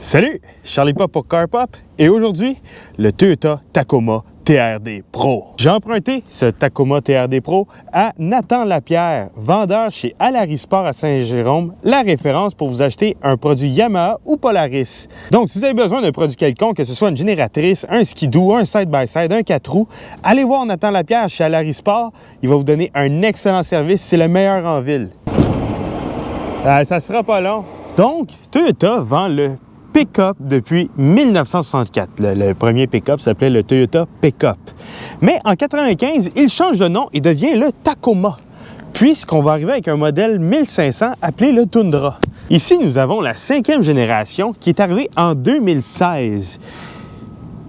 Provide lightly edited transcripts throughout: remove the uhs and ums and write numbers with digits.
Salut, Charlie Pop pour Car Pop et aujourd'hui, le Toyota Tacoma TRD Pro. J'ai emprunté ce Tacoma TRD Pro à Nathan Lapierre, vendeur chez Alaris Sport à Saint-Jérôme, la référence pour vous acheter un produit Yamaha ou Polaris. Donc, si vous avez besoin d'un produit quelconque, que ce soit une génératrice, un skidoo, un side-by-side, un 4 roues, allez voir Nathan Lapierre chez Alaris Sport. Il va vous donner un excellent service, c'est le meilleur en ville. Ça sera pas long. Donc, Toyota vend le pick-up depuis 1964. Le premier pick-up s'appelait le Toyota Pick-up. Mais en 1995, il change de nom et devient le Tacoma, puisqu'on va arriver avec un modèle 1500 appelé le Tundra. Ici, nous avons la 5e génération qui est arrivée en 2016.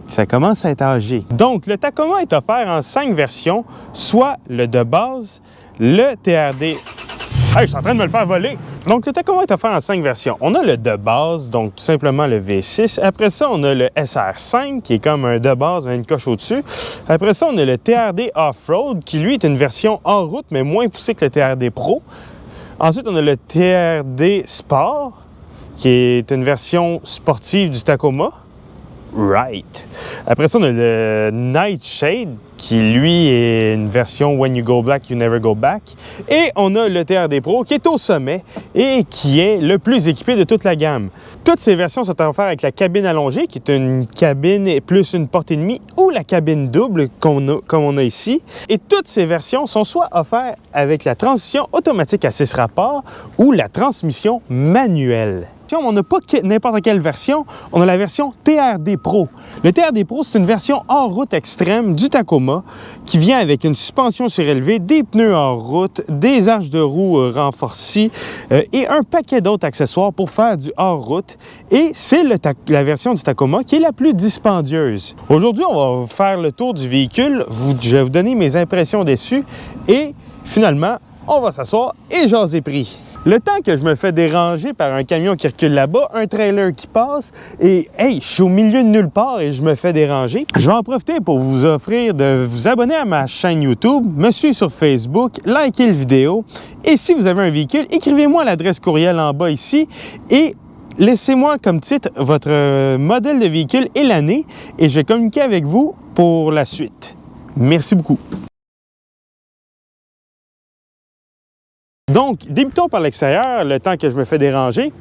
Ça commence à être âgé. Donc, le Tacoma est offert en 5 versions, soit le de base, le TRD... Hey, je suis en train de me le faire voler! Donc, le Tacoma est offert en 5 versions. On a le de base, donc tout simplement le V6. Après ça, on a le SR5, qui est comme un de base, une coche au-dessus. Après ça, on a le TRD Off-Road, qui lui est une version hors route, mais moins poussée que le TRD Pro. Ensuite, on a le TRD Sport, qui est une version sportive du Tacoma. Right. Après ça, on a le Nightshade, qui lui est une version When You Go Black, You Never Go Back. Et on a le TRD Pro, qui est au sommet et qui est le plus équipé de toute la gamme. Toutes ces versions sont offertes avec la cabine allongée, qui est une cabine plus une porte et demie, ou la cabine double, comme on a ici. Et toutes ces versions sont soit offertes avec la transmission automatique à 6 rapports ou la transmission manuelle. On n'a pas n'importe quelle version, on a la version TRD Pro. Le TRD Pro, c'est une version hors route extrême du Tacoma qui vient avec une suspension surélevée, des pneus hors route, des arches de roue renforcées et un paquet d'autres accessoires pour faire du hors route. Et c'est la version du Tacoma qui est la plus dispendieuse. Aujourd'hui, on va faire le tour du véhicule, je vais vous donner mes impressions dessus et finalement, on va s'asseoir et jaser prix. Le temps que je me fais déranger par un camion qui recule là-bas, un trailer qui passe, et hey, je suis au milieu de nulle part et je me fais déranger. Je vais en profiter pour vous offrir de vous abonner à ma chaîne YouTube, me suivre sur Facebook, liker la vidéo, et si vous avez un véhicule, écrivez-moi à l'adresse courriel en bas ici, et laissez-moi comme titre votre modèle de véhicule et l'année, et je vais communiquer avec vous pour la suite. Merci beaucoup. Donc, débutons par l'extérieur, le temps que je me fais déranger.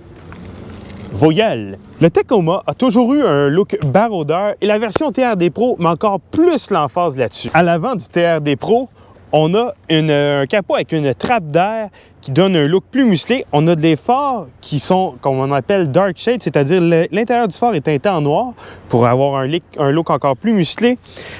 Voyelle. Le Tacoma a toujours eu un look baroudeur et la version TRD Pro met encore plus l'emphase là-dessus. À l'avant du TRD Pro, on a un capot avec une trappe d'air qui donne un look plus musclé. On a des phares qui sont, comme on appelle, dark shade, c'est-à-dire l'intérieur du phare est teinté en noir pour avoir un look encore plus musclé.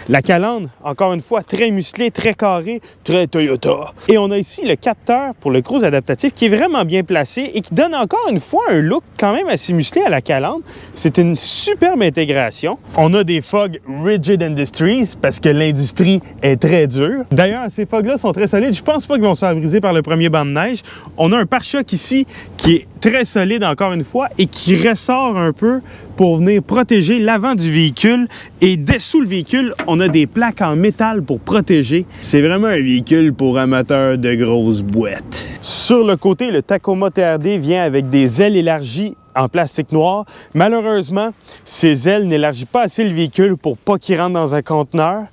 La calandre, encore une fois, très musclée, très carré, très Toyota. Et on a ici le capteur pour le cruise adaptatif qui est vraiment bien placé et qui donne encore une fois un look quand même assez musclé à la calandre. C'est une superbe intégration. On a des fogs Rigid Industries parce que l'industrie est très dure. D'ailleurs, ces fogs-là sont très solides. Je pense pas qu'ils vont se faire briser par le premier banc de neige. On a un pare-choc ici qui est très solide encore une fois et qui ressort un peu pour venir protéger l'avant du véhicule. Et dessous le véhicule, on a des plaques en métal pour protéger. C'est vraiment un véhicule pour amateurs de grosses boîtes. Sur le côté, le Tacoma TRD vient avec des ailes élargies en plastique noir. Malheureusement, ces ailes n'élargissent pas assez le véhicule pour pas qu'il rentre dans un conteneur.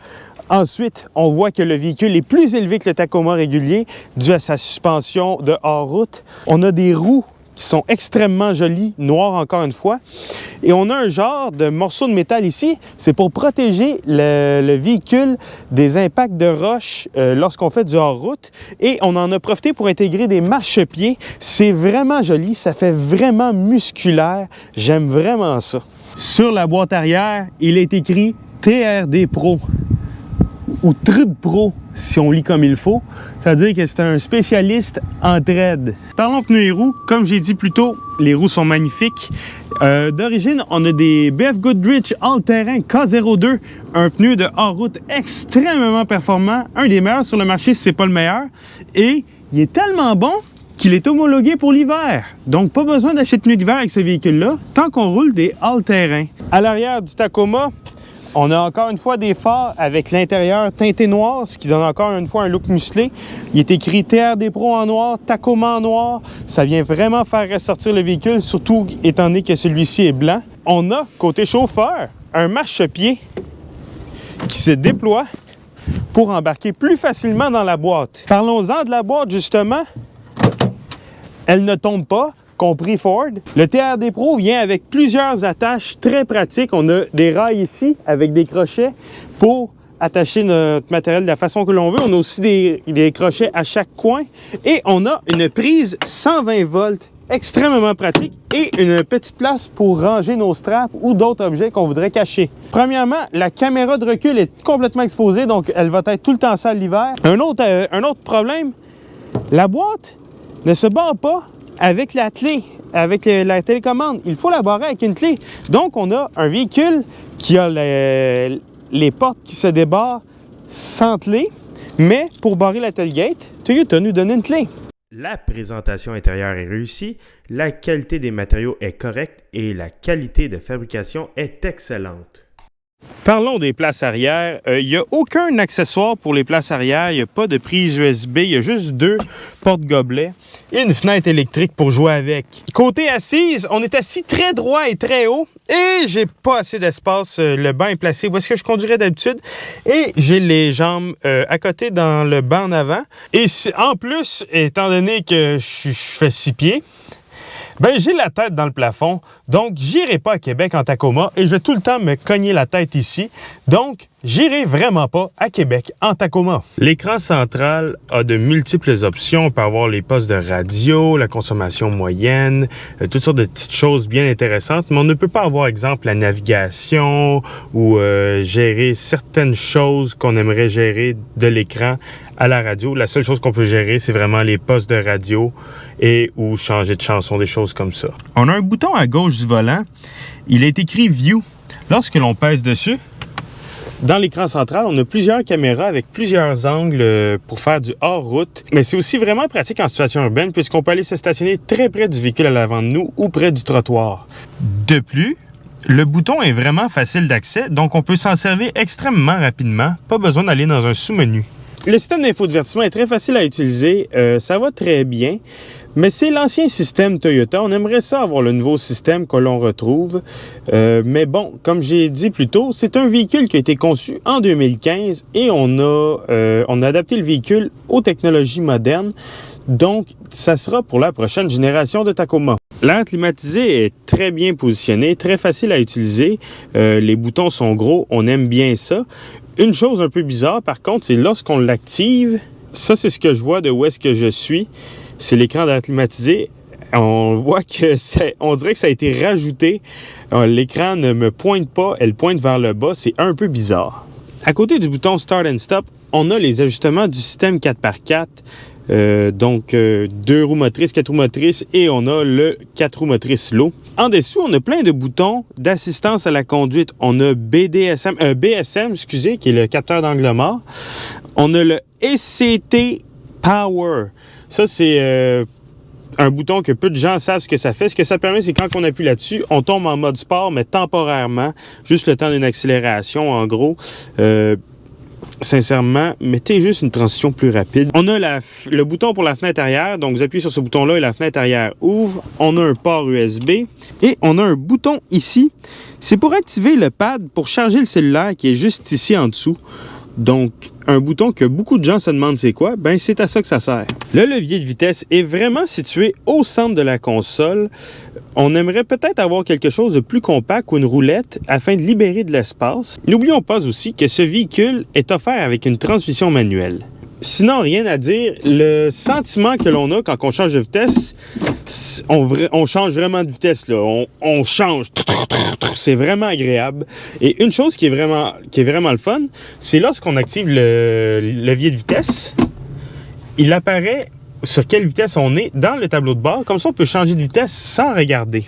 Ensuite, on voit que le véhicule est plus élevé que le Tacoma régulier dû à sa suspension de hors-route. On a des roues qui sont extrêmement jolies, noires encore une fois. Et on a un genre de morceau de métal ici. C'est pour protéger le véhicule des impacts de roches lorsqu'on fait du hors-route. Et on en a profité pour intégrer des marchepieds. C'est vraiment joli, ça fait vraiment musculaire. J'aime vraiment ça. Sur la boîte arrière, il est écrit TRD Pro. Ou TRD Pro, si on lit comme il faut. C'est-à-dire que c'est un spécialiste en tread. Parlons pneus et roues. Comme j'ai dit plus tôt, les roues sont magnifiques. D'origine, on a des BF Goodrich All-Terrain K02, un pneu de hors-route extrêmement performant, un des meilleurs sur le marché si ce n'est pas le meilleur. Et il est tellement bon qu'il est homologué pour l'hiver. Donc, pas besoin d'acheter de pneus d'hiver avec ce véhicule-là, tant qu'on roule des all-terrain. À l'arrière du Tacoma, On a encore une fois des phares avec l'intérieur teinté noir, ce qui donne encore une fois un look musclé. Il est écrit TRD Pro en noir, Tacoma en noir. Ça vient vraiment faire ressortir le véhicule, surtout étant donné que celui-ci est blanc. On a, côté chauffeur, un marchepied qui se déploie pour embarquer plus facilement dans la boîte. Parlons-en de la boîte, justement. Elle ne tombe pas, compris Ford. Le TRD Pro vient avec plusieurs attaches très pratiques. On a des rails ici avec des crochets pour attacher notre matériel de la façon que l'on veut. On a aussi des crochets à chaque coin. Et on a une prise 120 volts extrêmement pratique et une petite place pour ranger nos straps ou d'autres objets qu'on voudrait cacher. Premièrement, la caméra de recul est complètement exposée, donc elle va être tout le temps sale l'hiver. Un autre problème, la boîte ne se barre pas avec la clé, avec la télécommande. Il faut la barrer avec une clé. Donc, on a un véhicule qui a les portes qui se débarrent sans clé, mais pour barrer la tailgate, Toyota nous donne une clé. La présentation intérieure est réussie, la qualité des matériaux est correcte et la qualité de fabrication est excellente. Parlons des places arrière. Il n'y a aucun accessoire pour les places arrière. Il n'y a pas de prise USB. Il y a juste 2 porte-gobelets et une fenêtre électrique pour jouer avec. Côté assise, on est assis très droit et très haut et j'ai pas assez d'espace. Le banc est placé où est-ce que je conduirais d'habitude et j'ai les jambes à côté dans le banc en avant. Et en plus, étant donné que je fais 6 pieds, ben j'ai la tête dans le plafond, donc j'irai pas à Québec en Tacoma et je vais tout le temps me cogner la tête ici. Donc, j'irai vraiment pas à Québec en Tacoma. L'écran central a de multiples options. On peut avoir les postes de radio, la consommation moyenne, toutes sortes de petites choses bien intéressantes, mais on ne peut pas avoir, exemple, la navigation ou gérer certaines choses qu'on aimerait gérer de l'écran à la radio. La seule chose qu'on peut gérer, c'est vraiment les postes de radio et ou changer de chanson, des choses comme ça. On a un bouton à gauche du volant. Il est écrit View. Lorsque l'on pèse dessus, dans l'écran central, on a plusieurs caméras avec plusieurs angles pour faire du hors-route. Mais c'est aussi vraiment pratique en situation urbaine puisqu'on peut aller se stationner très près du véhicule à l'avant de nous ou près du trottoir. De plus, le bouton est vraiment facile d'accès, donc on peut s'en servir extrêmement rapidement. Pas besoin d'aller dans un sous-menu. Le système d'infodivertissement est très facile à utiliser. Ça va très bien. Mais c'est l'ancien système Toyota. On aimerait ça avoir le nouveau système que l'on retrouve. Mais bon, comme j'ai dit plus tôt, c'est un véhicule qui a été conçu en 2015 et on a adapté le véhicule aux technologies modernes. Donc, ça sera pour la prochaine génération de Tacoma. L'air climatisé est très bien positionné, très facile à utiliser. Les boutons sont gros, on aime bien ça. Une chose un peu bizarre, par contre, c'est lorsqu'on l'active, ça c'est ce que je vois de où est-ce que je suis. C'est l'écran d'air climatisé. On voit que on dirait que ça a été rajouté. L'écran ne me pointe pas, elle pointe vers le bas. C'est un peu bizarre. À côté du bouton Start and Stop, on a les ajustements du système 4x4. Donc, 2 roues motrices, 4 roues motrices et on a le 4 roues motrices low. En dessous, on a plein de boutons d'assistance à la conduite. On a BSM, qui est le capteur d'angle mort. On a le ECT Power. Ça, c'est un bouton que peu de gens savent ce que ça fait. Ce que ça permet, c'est quand on appuie là-dessus, on tombe en mode sport, mais temporairement, juste le temps d'une accélération, en gros. Sincèrement, mettez juste une transition plus rapide. On a le bouton pour la fenêtre arrière. Donc, vous appuyez sur ce bouton-là et la fenêtre arrière ouvre. On a un port USB et on a un bouton ici. C'est pour activer le pad pour charger le cellulaire qui est juste ici en dessous. Donc, un bouton que beaucoup de gens se demandent c'est quoi, ben c'est à ça que ça sert. Le levier de vitesse est vraiment situé au centre de la console. On aimerait peut-être avoir quelque chose de plus compact ou une roulette afin de libérer de l'espace. N'oublions pas aussi que ce véhicule est offert avec une transmission manuelle. Sinon, rien à dire, le sentiment que l'on a quand on change de vitesse, on change vraiment de vitesse, là. On change. C'est vraiment agréable. Et une chose qui est vraiment le fun, c'est lorsqu'on active le levier de vitesse, il apparaît sur quelle vitesse on est dans le tableau de bord. Comme ça, on peut changer de vitesse sans regarder.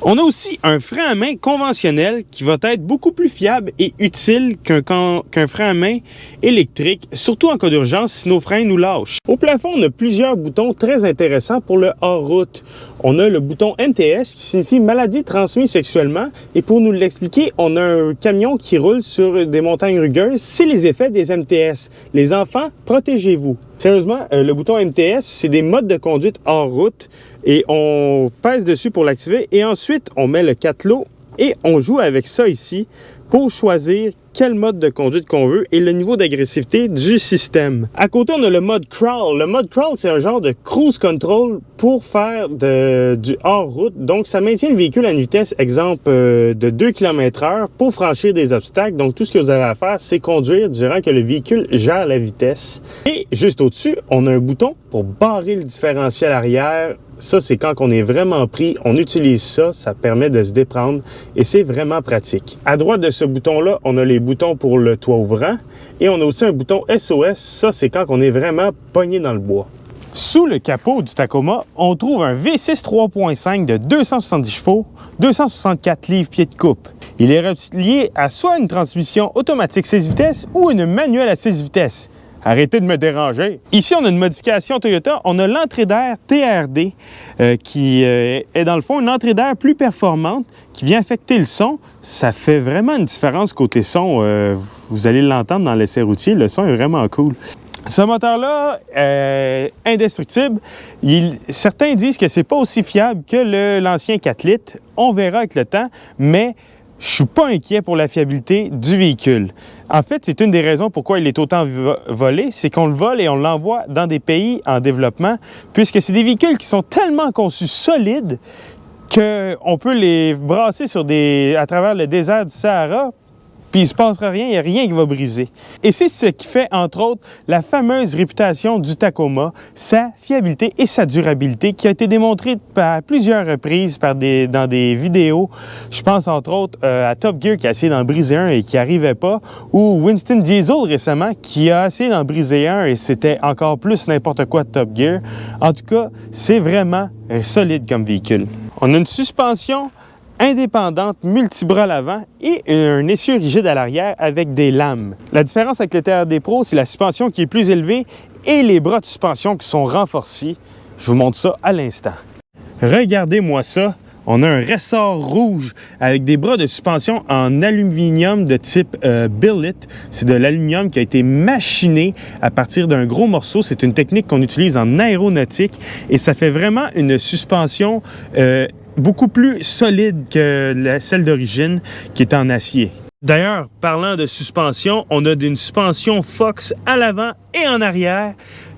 On a aussi un frein à main conventionnel qui va être beaucoup plus fiable et utile qu'un frein à main électrique, surtout en cas d'urgence si nos freins nous lâchent. Au plafond, on a plusieurs boutons très intéressants pour le hors-route. On a le bouton MTS qui signifie maladie transmise sexuellement et pour nous l'expliquer, on a un camion qui roule sur des montagnes rugueuses. C'est les effets des MTS. Les enfants, protégez-vous. Sérieusement, le bouton MTS, c'est des modes de conduite hors route et on pèse dessus pour l'activer et ensuite on met le catelot et on joue avec ça ici pour choisir quel mode de conduite qu'on veut et le niveau d'agressivité du système. À côté, on a le mode crawl. Le mode crawl, c'est un genre de cruise control pour faire du hors-route. Donc, ça maintient le véhicule à une vitesse, exemple, de 2 km/h pour franchir des obstacles. Donc, tout ce que vous avez à faire, c'est conduire durant que le véhicule gère la vitesse. Et juste au-dessus, on a un bouton pour barrer le différentiel arrière. Ça, c'est quand on est vraiment pris, on utilise ça, ça permet de se déprendre et c'est vraiment pratique. À droite de ce bouton-là, on a les boutons pour le toit ouvrant et on a aussi un bouton SOS. Ça, c'est quand on est vraiment pogné dans le bois. Sous le capot du Tacoma, on trouve un V6 3.5 de 270 chevaux, 264 livres-pieds de coupe. Il est relié à soit une transmission automatique 6 vitesses ou une manuelle à 6 vitesses. Arrêtez de me déranger. Ici, on a une modification Toyota. On a l'entrée d'air TRD qui est dans le fond une entrée d'air plus performante qui vient affecter le son. Ça fait vraiment une différence côté son. Vous allez l'entendre dans l'essai routier. Le son est vraiment cool. Ce moteur-là est indestructible. Certains disent que c'est pas aussi fiable que l'ancien 4 litres. On verra avec le temps, mais je suis pas inquiet pour la fiabilité du véhicule. En fait, c'est une des raisons pourquoi il est autant volé, c'est qu'on le vole et on l'envoie dans des pays en développement, puisque c'est des véhicules qui sont tellement conçus solides qu'on peut les brasser à travers le désert du Sahara, puis il ne se passera rien, il n'y a rien qui va briser. Et c'est ce qui fait, entre autres, la fameuse réputation du Tacoma, sa fiabilité et sa durabilité, qui a été démontrée à plusieurs reprises dans des vidéos. Je pense, entre autres, à Top Gear qui a essayé d'en briser un et qui n'y arrivait pas, ou Winston Diesel récemment qui a essayé d'en briser un et c'était encore plus n'importe quoi de Top Gear. En tout cas, c'est vraiment solide comme véhicule. On a une suspension indépendante, multibras à l'avant et un essieu rigide à l'arrière avec des lames. La différence avec le TRD Pro, c'est la suspension qui est plus élevée et les bras de suspension qui sont renforcés. Je vous montre ça à l'instant. Regardez-moi ça. On a un ressort rouge avec des bras de suspension en aluminium de type billet. C'est de l'aluminium qui a été machiné à partir d'un gros morceau. C'est une technique qu'on utilise en aéronautique et ça fait vraiment une suspension beaucoup plus solide que celle d'origine qui est en acier. D'ailleurs, parlant de suspension, on a une suspension Fox à l'avant et en arrière.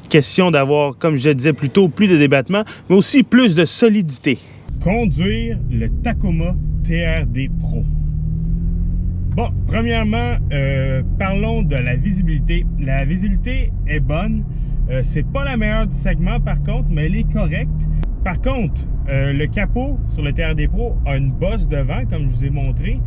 Question d'avoir, comme je le disais plus tôt, plus de débattement, mais aussi plus de solidité. Conduire le Tacoma TRD Pro. Bon, premièrement, parlons de la visibilité. La visibilité est bonne. C'est pas la meilleure du segment par contre, mais elle est correcte. Par contre, le capot sur le TRD Pro a une bosse devant, comme je vous ai montré,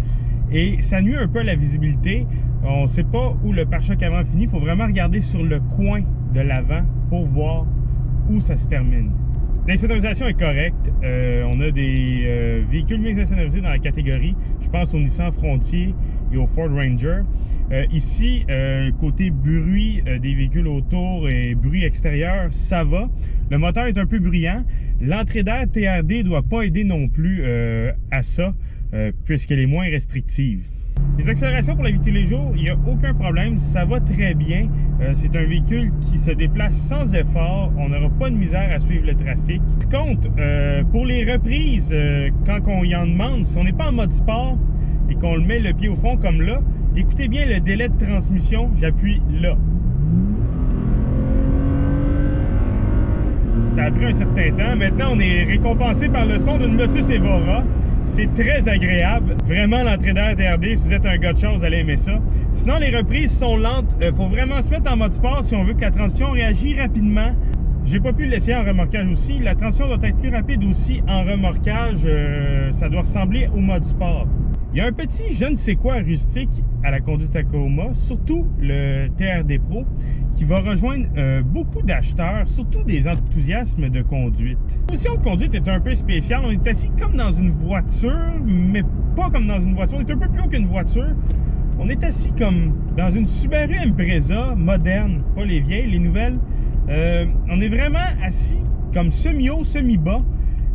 et ça nuit un peu à la visibilité. On ne sait pas où le pare-choc avant finit. Il faut vraiment regarder sur le coin de l'avant pour voir où ça se termine. L'insonorisation est correcte. On a des véhicules mieux insonorisés dans la catégorie. Je pense au Nissan Frontier et au Ford Ranger. Ici, côté bruit des véhicules autour et bruit extérieur, ça va. Le moteur est un peu bruyant. L'entrée d'air TRD ne doit pas aider non plus à ça, puisqu'elle est moins restrictive. Les accélérations pour la vie de tous les jours, il n'y a aucun problème, ça va très bien. C'est un véhicule qui se déplace sans effort, on n'aura pas de misère à suivre le trafic. Par contre, pour les reprises, quand on y en demande, si on n'est pas en mode sport et qu'on le met le pied au fond comme là, écoutez bien le délai de transmission, j'appuie là. Ça a pris un certain temps. Maintenant, on est récompensé par le son d'une Lotus Evora. C'est très agréable. Vraiment, l'entrée d'air TRD, si vous êtes un gars de char, vous allez aimer ça. Sinon, les reprises sont lentes. Il faut vraiment se mettre en mode sport si on veut que la transition réagisse rapidement. J'ai pas pu l'essayer en remorquage aussi. La transition doit être plus rapide aussi en remorquage. Ça doit ressembler au mode sport. Il y a un petit je ne sais quoi rustique à la conduite Tacoma, surtout le TRD Pro, qui va rejoindre beaucoup d'acheteurs, surtout des enthousiasmes de conduite. La position de conduite est un peu spéciale. On est assis comme dans une voiture, mais pas comme dans une voiture. On est un peu plus haut qu'une voiture. On est assis comme dans une Subaru Impreza moderne, pas les vieilles, les nouvelles. On est vraiment assis comme semi-haut, semi-bas.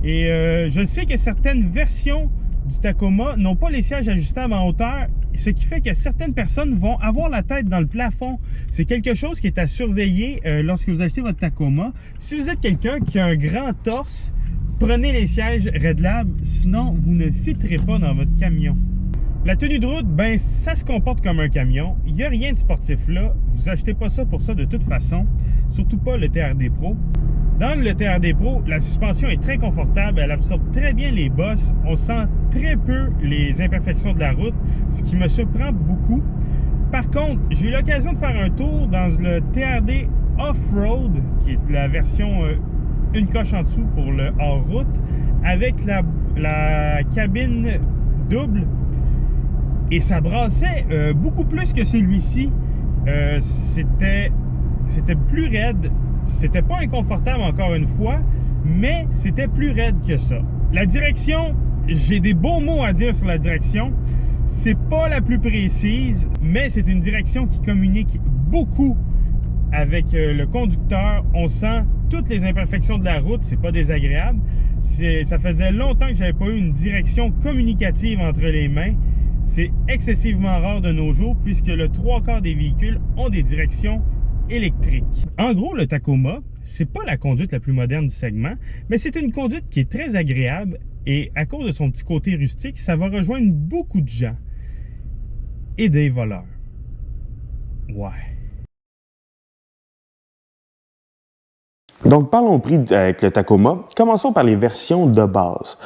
Et je sais que certaines versions du Tacoma n'ont pas les sièges ajustables en hauteur, ce qui fait que certaines personnes vont avoir la tête dans le plafond. C'est quelque chose qui est à surveiller lorsque vous achetez votre Tacoma. Si vous êtes quelqu'un qui a un grand torse, prenez les sièges réglables, sinon vous ne fitterez pas dans votre camion. La tenue de route, ben ça se comporte comme un camion. Il n'y a rien de sportif là. Vous achetez pas ça pour ça de toute façon. Surtout pas le TRD Pro. Dans le TRD Pro, la suspension est très confortable. Elle absorbe très bien les bosses. On sent très peu les imperfections de la route, ce qui me surprend beaucoup. Par contre, j'ai eu l'occasion de faire un tour dans le TRD Off-Road, qui est la version une coche en dessous pour le hors-route, avec la cabine double. Et ça brassait beaucoup plus que celui-ci. C'était plus raide. C'était pas inconfortable encore une fois, mais c'était plus raide que ça. La direction, j'ai des beaux mots à dire sur la direction. C'est pas la plus précise, mais c'est une direction qui communique beaucoup avec le conducteur. On sent toutes les imperfections de la route, c'est pas désagréable. Ça faisait longtemps que j'avais pas eu une direction communicative entre les mains. C'est excessivement rare de nos jours puisque le 3/4 des véhicules ont des directions électriques. En gros, le Tacoma, c'est pas la conduite la plus moderne du segment, mais c'est une conduite qui est très agréable et à cause de son petit côté rustique, ça va rejoindre beaucoup de gens et des voleurs. Ouais. Donc, parlons prix avec le Tacoma. Commençons par les versions de base.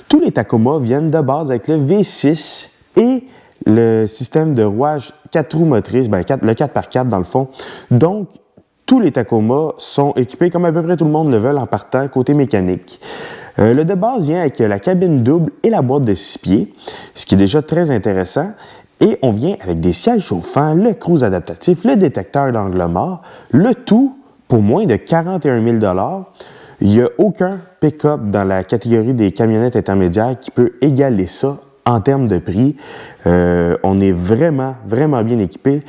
Tous les Tacoma viennent de base avec le V6 et le système de rouage 4 roues motrices, le 4x4 dans le fond. Donc, tous les Tacoma sont équipés, comme à peu près tout le monde le veut en partant, côté mécanique. Le de base vient avec la cabine double et la boîte de 6 pieds, ce qui est déjà très intéressant. Et on vient avec des sièges chauffants, le cruise adaptatif, le détecteur d'angle mort, le tout pour moins de 41 000 $. Il n'y a aucun pick-up dans la catégorie des camionnettes intermédiaires qui peut égaler ça en termes de prix. On est vraiment, vraiment bien équipé.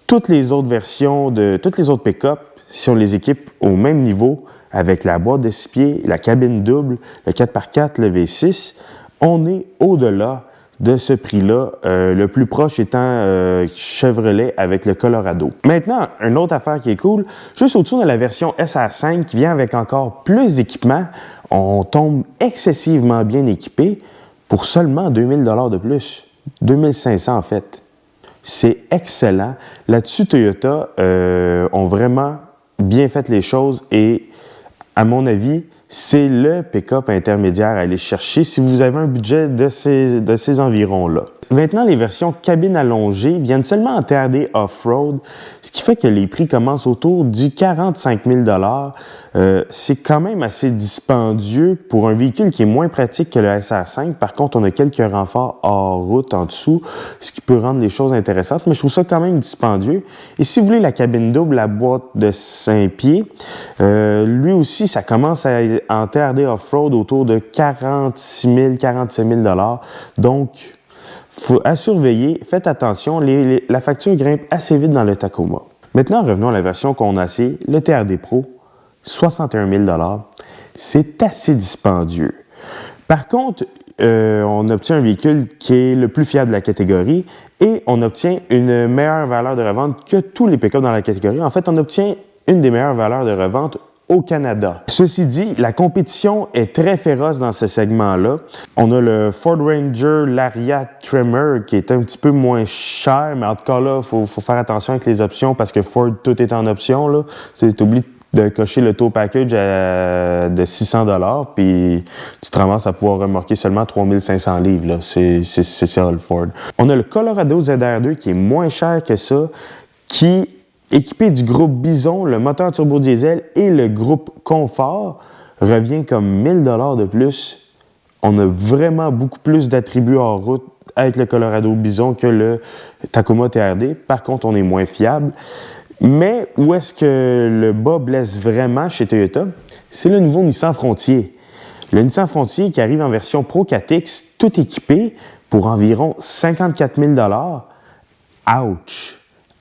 Toutes les autres versions toutes les autres pick-up, si on les équipe au même niveau, avec la boîte de 6 pieds, la cabine double, le 4x4, le V6, on est au-delà de ce prix-là, le plus proche étant Chevrolet avec le Colorado. Maintenant, une autre affaire qui est cool, juste au-dessus de la version SR5 qui vient avec encore plus d'équipement, on tombe excessivement bien équipé pour seulement 2 000 $ de plus. 2 500 en fait. C'est excellent. Là-dessus, Toyota ont vraiment bien fait les choses et, à mon avis, c'est le pick-up intermédiaire à aller chercher si vous avez un budget de ces environs-là. Maintenant, les versions cabine allongée viennent seulement en TRD Off-Road, ce qui fait que les prix commencent autour du 45 000 $. C'est quand même assez dispendieux pour un véhicule qui est moins pratique que le SR5. Par contre, on a quelques renforts hors route en dessous, ce qui peut rendre les choses intéressantes, mais je trouve ça quand même dispendieux. Et si vous voulez la cabine double, la boîte de 5 pieds, lui aussi, ça commence en TRD Off-Road autour de 46 000, 47 000 $. Donc, à surveiller, faites attention, la facture grimpe assez vite dans le Tacoma. Maintenant, revenons à la version qu'on a essayé, le TRD Pro, 61 000 $. C'est assez dispendieux. Par contre, on obtient un véhicule qui est le plus fiable de la catégorie et on obtient une meilleure valeur de revente que tous les pick-up dans la catégorie. En fait, on obtient une des meilleures valeurs de revente au Canada. Ceci dit, la compétition est très féroce dans ce segment-là. On a le Ford Ranger Lariat Tremor qui est un petit peu moins cher, mais en tout cas là, faut faire attention avec les options parce que Ford, tout est en option, là. Tu oublies de cocher le tow package de 600 $, puis tu te ramasses à pouvoir remorquer seulement 3500 livres, là. C'est ça, le Ford. On a le Colorado ZR2 qui est moins cher que ça, qui équipé du groupe Bison, le moteur turbo-diesel et le groupe Confort, revient comme 1 000 $ de plus. On a vraiment beaucoup plus d'attributs hors route avec le Colorado Bison que le Tacoma TRD. Par contre, on est moins fiable. Mais où est-ce que le bas blesse vraiment chez Toyota? C'est le nouveau Nissan Frontier. Le Nissan Frontier qui arrive en version Pro 4X, tout équipé pour environ 54 000 $. Ouch,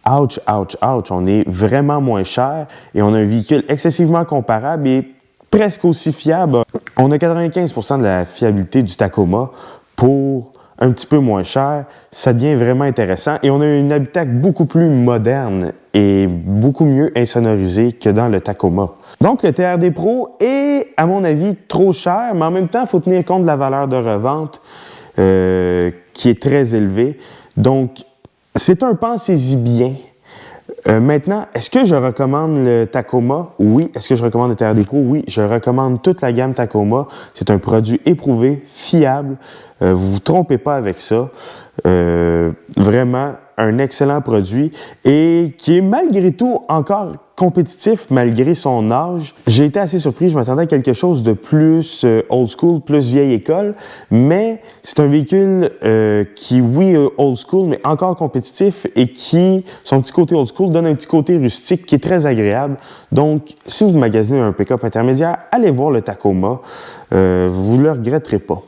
ouch, ouch. On est vraiment moins cher et on a un véhicule excessivement comparable et presque aussi fiable. On a 95% de la fiabilité du Tacoma pour un petit peu moins cher. Ça devient vraiment intéressant et on a une habitacle beaucoup plus moderne et beaucoup mieux insonorisée que dans le Tacoma. Donc, le TRD Pro est, à mon avis, trop cher, mais en même temps, il faut tenir compte de la valeur de revente qui est très élevée. Donc, c'est un pensez-y bien. Maintenant, est-ce que je recommande le Tacoma? Oui. Est-ce que je recommande le TRD Pro? Oui. Je recommande toute la gamme Tacoma. C'est un produit éprouvé, fiable. Vous vous trompez pas avec ça. Vraiment un excellent produit et qui est malgré tout encore compétitif malgré son âge. J'ai été assez surpris, je m'attendais à quelque chose de plus old school, plus vieille école, mais c'est un véhicule qui, oui, old school, mais encore compétitif et qui, son petit côté old school, donne un petit côté rustique qui est très agréable. Donc, si vous magasinez un pick-up intermédiaire, allez voir le Tacoma. Vous ne le regretterez pas.